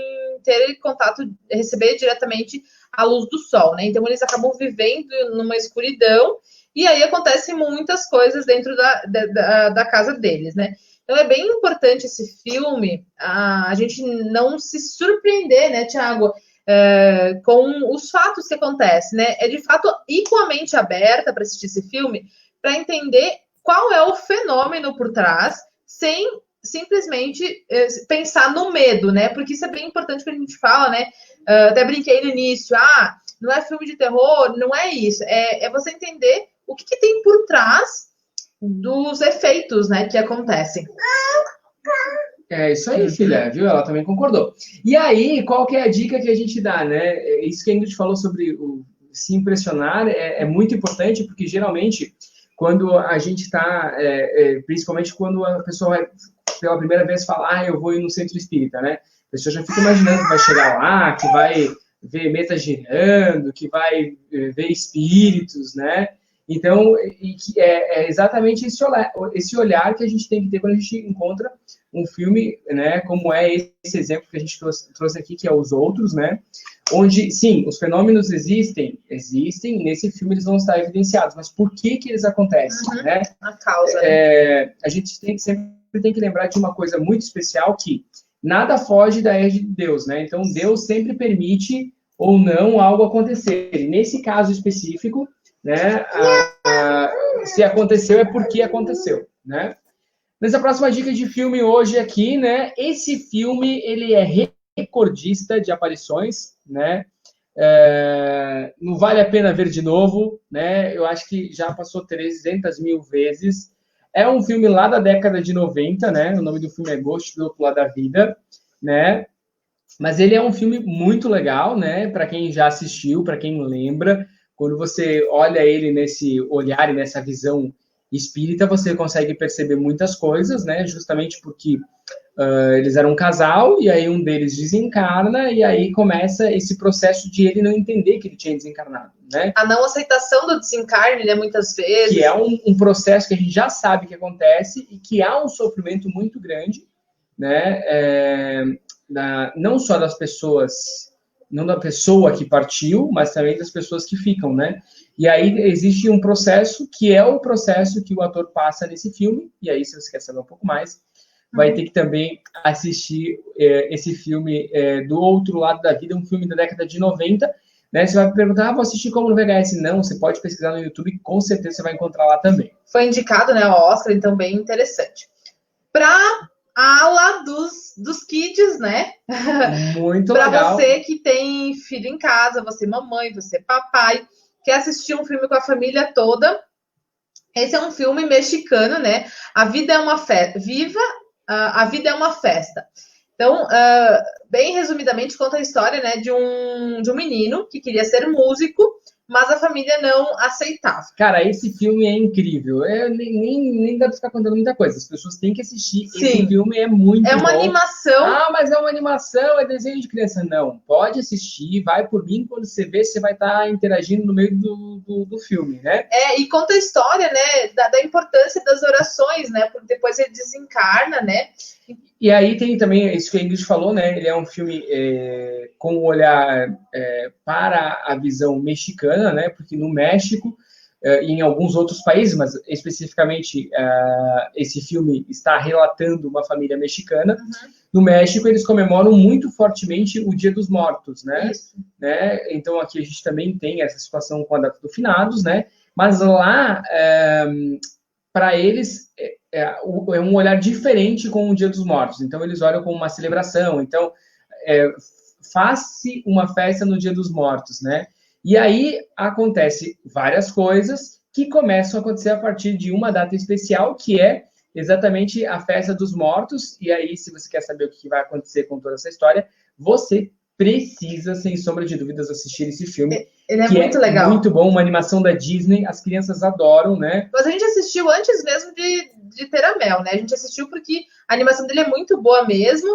ter contato, receber diretamente a luz do sol, né, então eles acabam vivendo numa escuridão, e aí acontecem muitas coisas dentro da casa deles, né. Então é bem importante esse filme, a gente não se surpreender, né, Thiago, com os fatos que acontecem, né? É de fato ir com a mente aberta para assistir esse filme, para entender qual é o fenômeno por trás, sem simplesmente pensar no medo, né? Porque isso é bem importante que a gente fala, né? Até brinquei no início, não é filme de terror, não é isso. É você entender o que tem por trás dos efeitos, né, que acontecem. É isso aí, filha, viu? Ela também concordou. E aí, qual que é a dica que a gente dá, né? Isso que a gente falou sobre o se impressionar é muito importante, porque geralmente, quando a gente está, principalmente quando a pessoa vai pela primeira vez falar, eu vou ir no centro espírita, né? A pessoa já fica imaginando que vai chegar lá, que vai ver mesa girando, que vai ver espíritos, né? Então, é exatamente esse olhar que a gente tem que ter quando a gente encontra um filme, né, como é esse exemplo que a gente trouxe aqui, que é Os Outros, né, onde, sim, os fenômenos existem, nesse filme eles vão estar evidenciados, mas por que eles acontecem, né? A causa, né? A gente sempre tem que lembrar de uma coisa muito especial, que nada foge da égide de Deus, né? Então, Deus sempre permite ou não algo acontecer. E nesse caso específico, né, se aconteceu é porque aconteceu, né? Nessa próxima dica de filme hoje aqui, né? Esse filme, ele é recordista de aparições, né? Não vale a pena ver de novo, né? Eu acho que já passou 300 mil vezes. É um filme lá da década de 90, né? O nome do filme é Ghost do Outro Lado da Vida, né? Mas ele é um filme muito legal, né? Para quem já assistiu, para quem lembra, quando você olha ele nesse olhar e nessa visão espírita, você consegue perceber muitas coisas, né? Justamente porque eles eram um casal e aí um deles desencarna e aí começa esse processo de ele não entender que ele tinha desencarnado, né? A não aceitação do desencarne, né? Muitas vezes. Que é um processo que a gente já sabe que acontece e que há um sofrimento muito grande, né? Não só das pessoas, não da pessoa que partiu, mas também das pessoas que ficam, né? E aí existe um processo que é o processo que o ator passa nesse filme, e aí se você quer saber um pouco mais, vai ter que também assistir esse filme do Outro Lado da Vida, um filme da década de 90, né? Você vai me perguntar, vou assistir como no VHS? Não, você pode pesquisar no YouTube e com certeza você vai encontrar lá também. Foi indicado, né, ao Oscar, então bem interessante. Para a ala dos kids, né? Muito legal. Para você que tem filho em casa, você mamãe, você papai, quer assistir um filme com a família toda, esse é um filme mexicano, né? A Vida é uma Festa. A Vida é uma Festa. Então, bem resumidamente, conta a história, né, de um menino que queria ser músico, mas a família não aceitava. Cara, esse filme é incrível. Nem dá pra ficar contando muita coisa. As pessoas têm que assistir. Sim. Esse filme é muito bom. É uma animação. Ah, mas é uma animação, é desenho de criança. Não, pode assistir, vai por mim. Quando você vê, você vai estar interagindo no meio do filme, né? E conta a história, né, da importância das orações, né? Porque depois ele desencarna, né? E aí tem também isso que a Ingrid falou, né? Ele é um filme com um olhar para a visão mexicana, né? Porque no México e em alguns outros países, mas especificamente esse filme está relatando uma família mexicana. Uhum. No México eles comemoram muito fortemente o Dia dos Mortos, né? Então aqui a gente também tem essa situação com a data do finados, né? Mas lá para eles é um olhar diferente com o Dia dos Mortos. Então, eles olham como uma celebração. Então, faz-se uma festa no Dia dos Mortos, né? E aí, acontece várias coisas que começam a acontecer a partir de uma data especial, que é exatamente a Festa dos Mortos. E aí, se você quer saber o que vai acontecer com toda essa história, você precisa, sem sombra de dúvidas, assistir esse filme. Ele é muito legal. Muito bom, uma animação da Disney, as crianças adoram, né? Mas a gente assistiu antes mesmo de ter a Mel, né? A gente assistiu porque a animação dele é muito boa mesmo.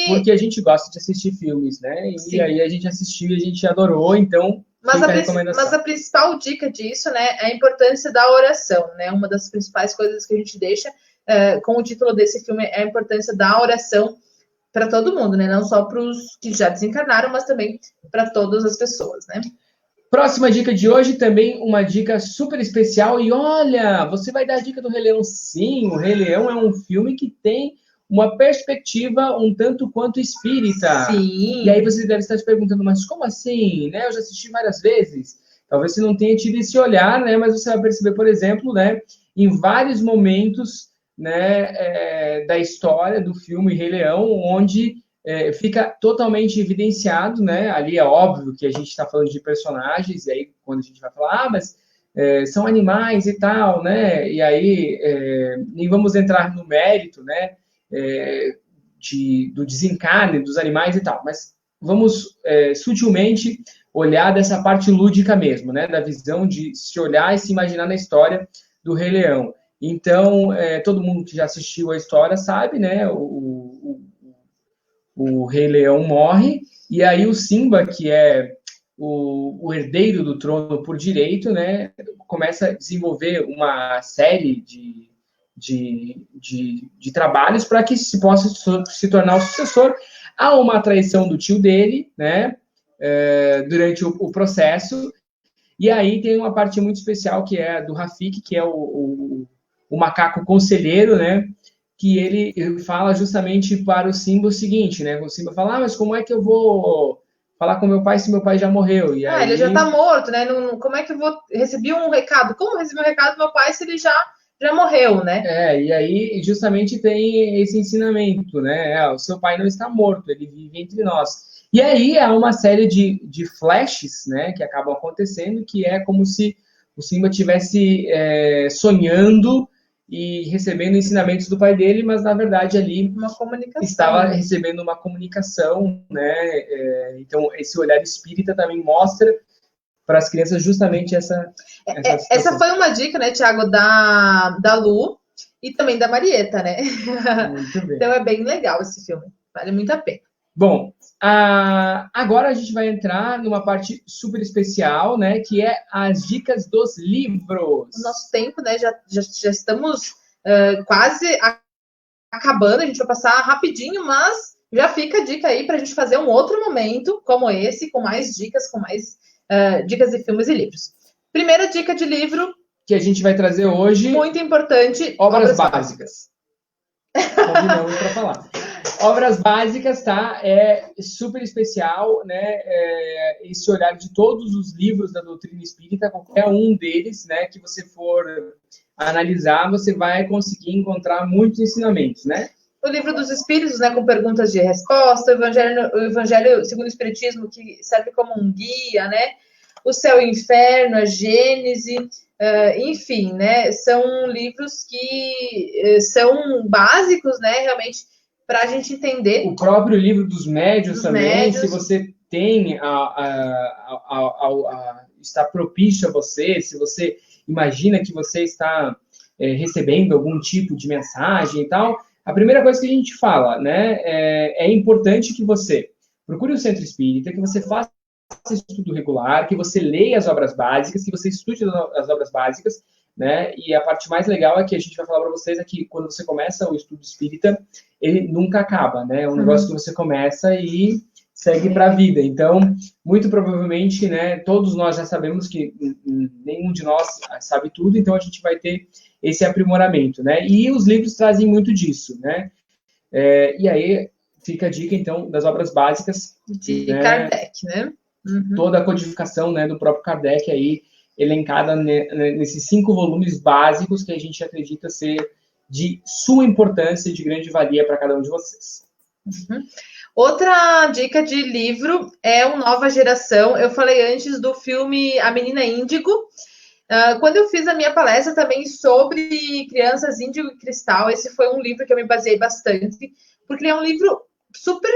Porque a gente gosta de assistir filmes, né? E Sim. Aí a gente assistiu e a gente adorou, então mas a principal dica disso, né, é a importância da oração, né? Uma das principais coisas que a gente deixa com o título desse filme é a importância da oração para todo mundo, né? Não só para os que já desencarnaram, mas também para todas as pessoas, né? Próxima dica de hoje, também uma dica super especial. E olha, você vai dar a dica do Rei Leão? Sim, o Rei Leão é um filme que tem uma perspectiva um tanto quanto espírita. Sim. E aí você deve estar se perguntando, mas como assim? Né? Eu já assisti várias vezes. Talvez você não tenha tido esse olhar, né? Mas você vai perceber, por exemplo, né, em vários momentos, né, da história do filme Rei Leão, onde fica totalmente evidenciado, né? Ali é óbvio que a gente está falando de personagens, e aí quando a gente vai falar, mas são animais e tal, né? E aí nem vamos entrar no mérito, né? Do desencarne dos animais e tal, mas vamos sutilmente olhar dessa parte lúdica mesmo, né? Da visão de se olhar e se imaginar na história do Rei Leão. Então, todo mundo que já assistiu a história sabe, né? O Rei Leão morre, e aí o Simba, que é o herdeiro do trono por direito, né? Começa a desenvolver uma série de trabalhos para que se possa se tornar o sucessor. Há uma traição do tio dele, né? Durante o processo, e aí tem uma parte muito especial que é do Rafiki, que é o macaco conselheiro, né? Que ele fala justamente para o Simba o seguinte, né? O Simba fala, mas como é que eu vou falar com meu pai se meu pai já morreu? E aí... ele já tá morto, né? Como é que eu vou receber um recado? Como receber um recado do meu pai se ele já já morreu, né? E aí justamente tem esse ensinamento, né? O seu pai não está morto, ele vive entre nós. E aí há uma série de flashes, né, que acabam acontecendo, que é como se o Simba estivesse sonhando e recebendo ensinamentos do pai dele, mas na verdade ali Uma comunicação. estava recebendo uma comunicação, né? Então esse olhar espírita também mostra para as crianças justamente essa Essa foi uma dica, né, Thiago, da Lu e também da Marieta, né? Muito bem. Então é bem legal esse filme, vale muito a pena. Bom, agora a gente vai entrar numa parte super especial, né, que é as dicas dos livros. O nosso tempo, né, já estamos quase acabando, a gente vai passar rapidinho, mas já fica a dica aí para a gente fazer um outro momento como esse, com mais dicas, dicas de filmes e livros. Primeira dica de livro que a gente vai trazer hoje, muito importante, obras básicas. Combinamos para falar. Obras básicas, tá? É super especial, né? Esse olhar de todos os livros da doutrina espírita, qualquer um deles, né, que você for analisar, você vai conseguir encontrar muitos ensinamentos, né? O Livro dos Espíritos, né, com perguntas de resposta, o Evangelho segundo o Espiritismo, que serve como um guia, né? O Céu e o Inferno, a Gênese, enfim, né? São livros que são básicos, né? Realmente, para a gente entender. O próprio Livro dos Médiuns também, se você tem está propício a você, se você imagina que você está recebendo algum tipo de mensagem e tal, a primeira coisa que a gente fala, né, é importante que você procure o centro espírita, que você faça estudo regular, que você leia as obras básicas, que você estude as obras básicas, né? E a parte mais legal é que a gente vai falar para vocês é que quando você começa o estudo espírita, ele nunca acaba, né? É um negócio que você começa e segue para a vida. Então, muito provavelmente, né, todos nós já sabemos que nenhum de nós sabe tudo, então a gente vai ter esse aprimoramento, né? E os livros trazem muito disso, né? E aí fica a dica, então, das obras básicas. De Kardec, né? Uhum. Toda a codificação, né, do próprio Kardec aí, elencada nesses 5 volumes básicos que a gente acredita ser de suma importância e de grande valia para cada um de vocês. Uhum. Outra dica de livro é o Nova Geração. Eu falei antes do filme A Menina Índigo. Quando eu fiz a minha palestra também sobre crianças índigo e cristal, esse foi um livro que eu me baseei bastante, porque ele é um livro super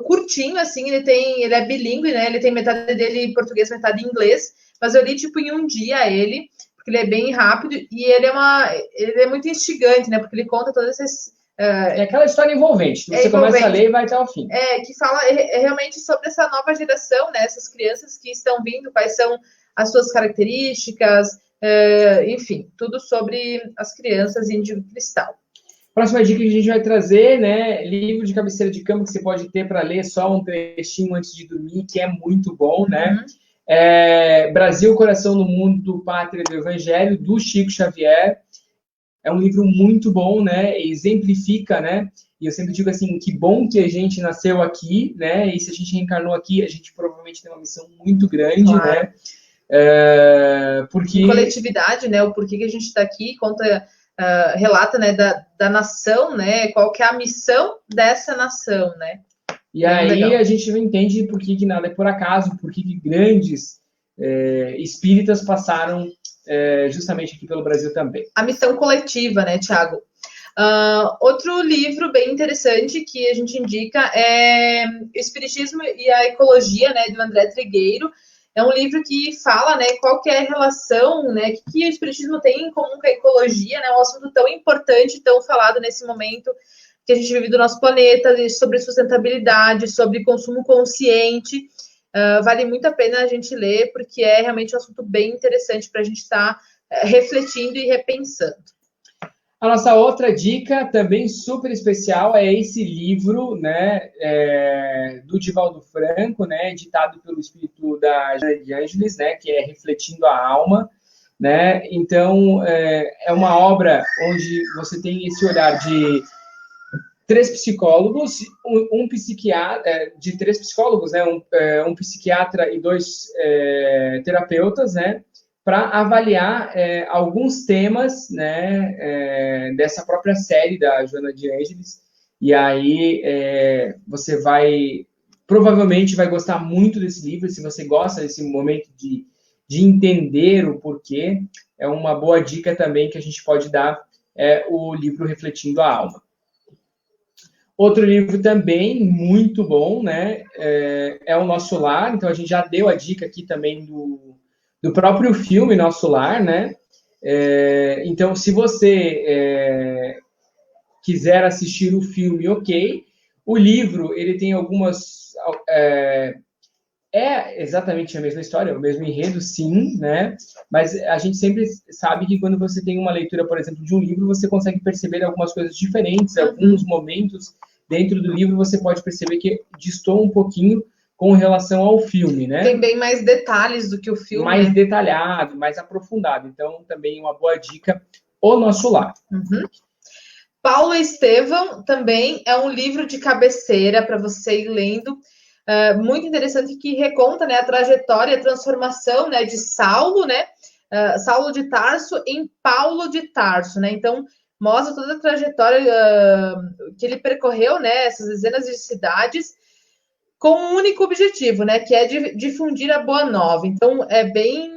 curtinho, assim, ele é bilíngue, né? Ele tem metade dele em português, metade em inglês, mas eu li, tipo, em um dia ele, porque ele é bem rápido, e ele é muito instigante, né? Porque ele conta todas essas... É aquela história envolvente, que você começa a ler e vai até o fim. Que fala realmente sobre essa nova geração, né? Essas crianças que estão vindo, quais são as suas características, enfim, tudo sobre as crianças índigo cristal. Próxima dica que a gente vai trazer, né? Livro de cabeceira de cama que você pode ter para ler só um trechinho antes de dormir, que é muito bom, né? Brasil, Coração no Mundo, Pátria do Evangelho, do Chico Xavier. É um livro muito bom, né? Exemplifica, né? E eu sempre digo assim, que bom que a gente nasceu aqui, né? E se a gente reencarnou aqui, a gente provavelmente tem uma missão muito grande, né? Porque... coletividade, né? O porquê que a gente está aqui, relata, né, da nação, né? Qual que é a missão dessa nação, né? E aí a gente não entende por que nada é por acaso, por que grandes espíritas passaram justamente aqui pelo Brasil também. A missão coletiva, né, Thiago? Outro livro bem interessante que a gente indica é O Espiritismo e a Ecologia, né, do André Trigueiro. É um livro que fala, né, qual que é a relação, né, que o Espiritismo tem em comum com a ecologia, né, um assunto tão importante, tão falado nesse momento que a gente vive do nosso planeta, sobre sustentabilidade, sobre consumo consciente. Vale muito a pena a gente ler, porque é realmente um assunto bem interessante para a gente estar refletindo e repensando. A nossa outra dica, também super especial, é esse livro, né, do Divaldo Franco, né, editado pelo espírito da Joana de Ângeles, né, que é Refletindo a Alma, né. Então, é uma obra onde você tem esse olhar de 3 psicólogos, um psiquiatra, de 3 psicólogos, né, um psiquiatra e 2 terapeutas, né, para avaliar alguns temas, né, dessa própria série da Joana de Ângeles. E aí você provavelmente vai gostar muito desse livro. Se você gosta desse momento de entender o porquê, é uma boa dica também que a gente pode dar, o livro Refletindo a Alma. Outro livro também muito bom, né, é O Nosso Lar. Então, a gente já deu a dica aqui também do próprio filme Nosso Lar, né? Então, se você quiser assistir o filme, ok. O livro, ele tem algumas... É exatamente a mesma história, o mesmo enredo, sim, né? Mas a gente sempre sabe que quando você tem uma leitura, por exemplo, de um livro, você consegue perceber algumas coisas diferentes, alguns momentos dentro do livro você pode perceber que destoa um pouquinho com relação ao filme, né? Tem bem mais detalhes do que o filme. Mais detalhado, mais aprofundado. Então, também uma boa dica, O Nosso Lar. Paulo Estevam também é um livro de cabeceira para você ir lendo. Muito interessante, que reconta, né, a trajetória, a transformação, né, de Saulo, né, Saulo de Tarso em Paulo de Tarso, né? Então, mostra toda a trajetória que ele percorreu, né, essas dezenas de cidades, com um único objetivo, né, que é difundir a boa nova. Então, é bem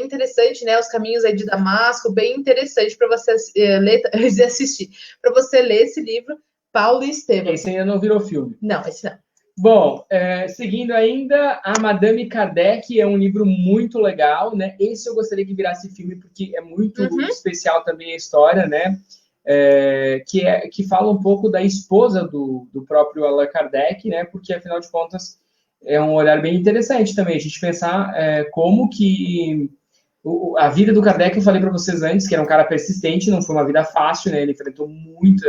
interessante, né, os caminhos aí de Damasco, bem interessante para você ler e assistir, para você ler esse livro, Paulo Estevam. Esse ainda não virou filme. Não, esse não. Bom, seguindo ainda, a Madame Kardec é um livro muito legal, né? Esse eu gostaria que virasse filme, porque é muito especial também a história, né? Que fala um pouco da esposa do próprio Allan Kardec, né? Porque, afinal de contas, é um olhar bem interessante também, a gente pensar como que a vida do Kardec, eu falei para vocês antes, que era um cara persistente, não foi uma vida fácil, né? Ele enfrentou muitos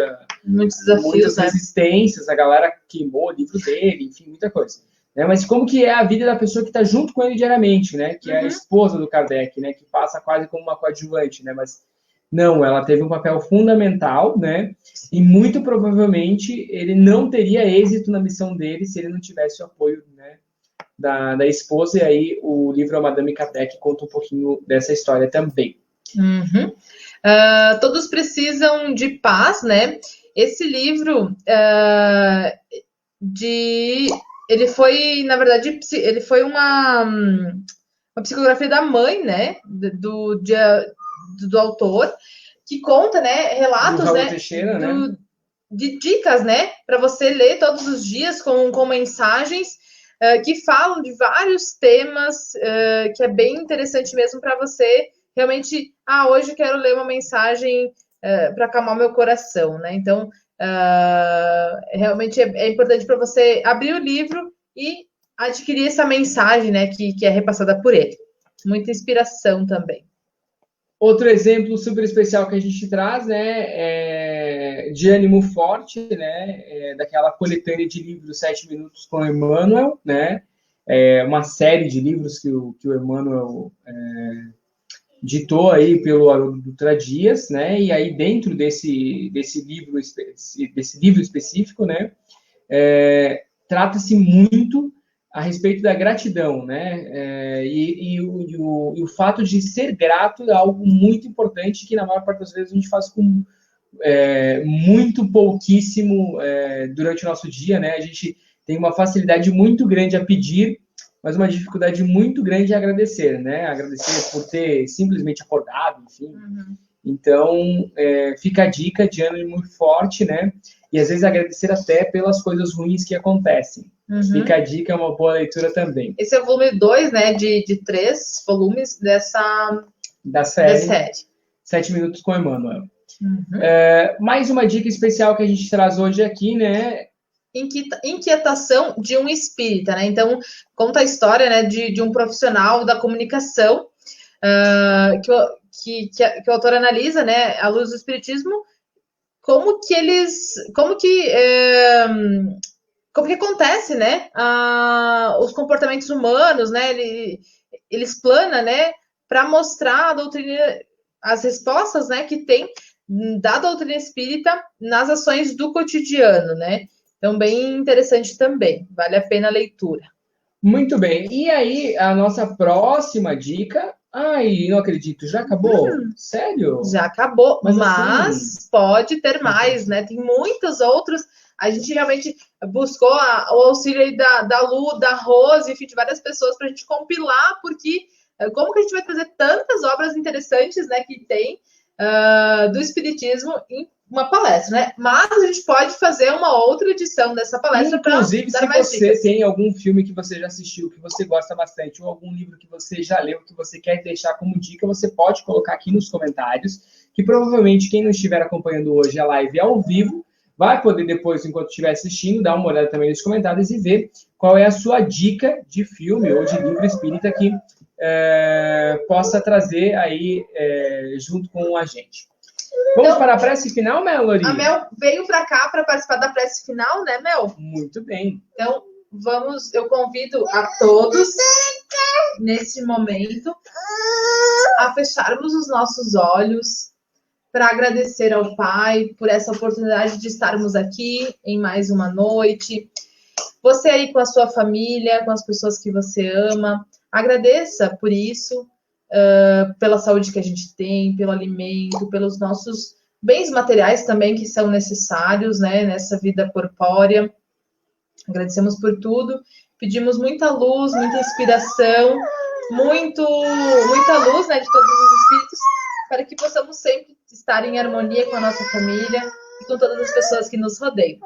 desafios, muitas resistências, a galera queimou o livro dele, enfim, muita coisa. Né? Mas como que é a vida da pessoa que está junto com ele diariamente, né? Que é a esposa do Kardec, né? Que passa quase como uma coadjuvante, né? Mas não, ela teve um papel fundamental, né? E muito provavelmente ele não teria êxito na missão dele se ele não tivesse o apoio, né, da esposa. E aí o livro A Madame Kardec conta um pouquinho dessa história também. Todos precisam de paz, né? Esse livro ele foi, na verdade, ele foi uma psicografia da mãe, né? Do autor, que conta, né, relatos, né, Teixeira, de dicas, né, para você ler todos os dias com mensagens que falam de vários temas, que é bem interessante mesmo para você realmente, hoje eu quero ler uma mensagem para acalmar meu coração, né? Então, realmente é importante para você abrir o livro e adquirir essa mensagem, né, que é repassada por ele. Muita inspiração também. Outro exemplo super especial que a gente traz, né, de ânimo forte, né, daquela coletânea de livros 7 Minutos com Emmanuel, né, uma série de livros que o Emmanuel ditou aí pelo Haroldo Dutra Dias, né, e aí dentro desse livro específico, né, trata-se muito a respeito da gratidão, né? E o fato de ser grato é algo muito importante que, na maior parte das vezes, a gente faz com muito pouquíssimo durante o nosso dia, né? A gente tem uma facilidade muito grande a pedir, mas uma dificuldade muito grande a agradecer, né? Agradecer por ter simplesmente acordado, enfim. Então, fica a dica de ânimo forte, né? E às vezes agradecer até pelas coisas ruins que acontecem. Fica a dica, é uma boa leitura também. Esse é o volume 2, né? De 3 volumes da série 7 Minutos com Emmanuel. Mais uma dica especial que a gente traz hoje aqui, né? Inquietação de um espírita, né? Então, conta a história, né, de um profissional da comunicação que o autor analisa, né, à luz do espiritismo, como que acontece, né, os comportamentos humanos, né, ele explana, né, para mostrar a doutrina, as respostas, né, que tem da doutrina espírita nas ações do cotidiano, né. Então, bem interessante também, vale a pena a leitura. Muito bem, e aí a nossa próxima dica, Ai, não acredito. Já acabou? Sério? Já acabou, Mas mas assim- pode ter mais, né? Tem muitos outros. A gente realmente buscou o auxílio aí da Lu, da Rose, enfim, de várias pessoas para a gente compilar, porque como que a gente vai trazer tantas obras interessantes, né, que tem do Espiritismo em uma palestra, né? Mas a gente pode fazer uma outra edição dessa palestra para Inclusive, dar se mais você dicas. tem algum filme que você já assistiu, que você gosta bastante, ou algum livro que você já leu, que você quer deixar como dica, você pode colocar aqui nos comentários, que provavelmente quem não estiver acompanhando hoje a live ao vivo, vai poder depois, enquanto estiver assistindo, dar uma olhada também nos comentários e ver qual é a sua dica de filme ou de livro espírita que possa trazer aí junto com a gente. Vamos Então, para a prece final, Melody? A Mel veio para cá para participar da prece final, né, Mel? Muito bem. Então, eu convido a todos, nesse momento, a fecharmos os nossos olhos para agradecer ao Pai por essa oportunidade de estarmos aqui em mais uma noite. Você aí com a sua família, com as pessoas que você ama, agradeça por isso, pela saúde que a gente tem, pelo alimento, pelos nossos bens materiais também que são necessários, né, nessa vida corpórea. Agradecemos por tudo, pedimos muita luz, muita inspiração, muita luz, né, de todos os espíritos, para que possamos sempre estar em harmonia com a nossa família e com todas as pessoas que nos rodeiam.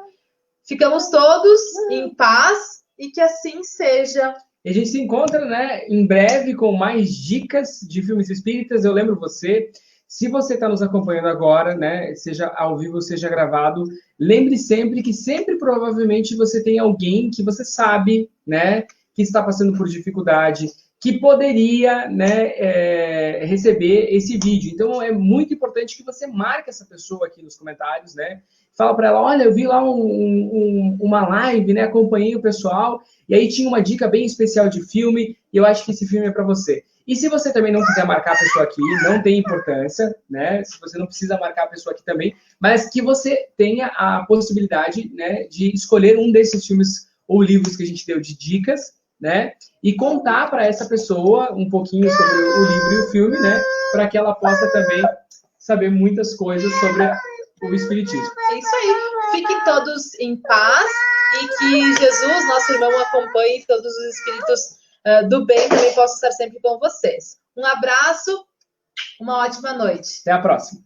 Ficamos todos em paz e que assim seja. E a gente se encontra, né, em breve com mais dicas de filmes espíritas. Eu lembro você, se você está nos acompanhando agora, né, seja ao vivo, seja gravado, lembre sempre que sempre provavelmente você tem alguém que você sabe, né, que está passando por dificuldade, que poderia, né, receber esse vídeo. Então é muito importante que você marque essa pessoa aqui nos comentários, né? Fala para ela, olha, eu vi lá uma live, né? Acompanhei o pessoal e aí tinha uma dica bem especial de filme e eu acho que esse filme é para você. E se você também não quiser marcar a pessoa aqui, não tem importância, né? Se você não precisa marcar a pessoa aqui também, mas que você tenha a possibilidade, né, de escolher um desses filmes ou livros que a gente deu de dicas, né? E contar para essa pessoa um pouquinho sobre o livro e o filme, né? Para que ela possa também saber muitas coisas sobre o Espiritismo. É isso aí. Fiquem todos em paz e que Jesus, nosso irmão, acompanhe todos os espíritos do bem também possam estar sempre com vocês. Um abraço, uma ótima noite. Até a próxima.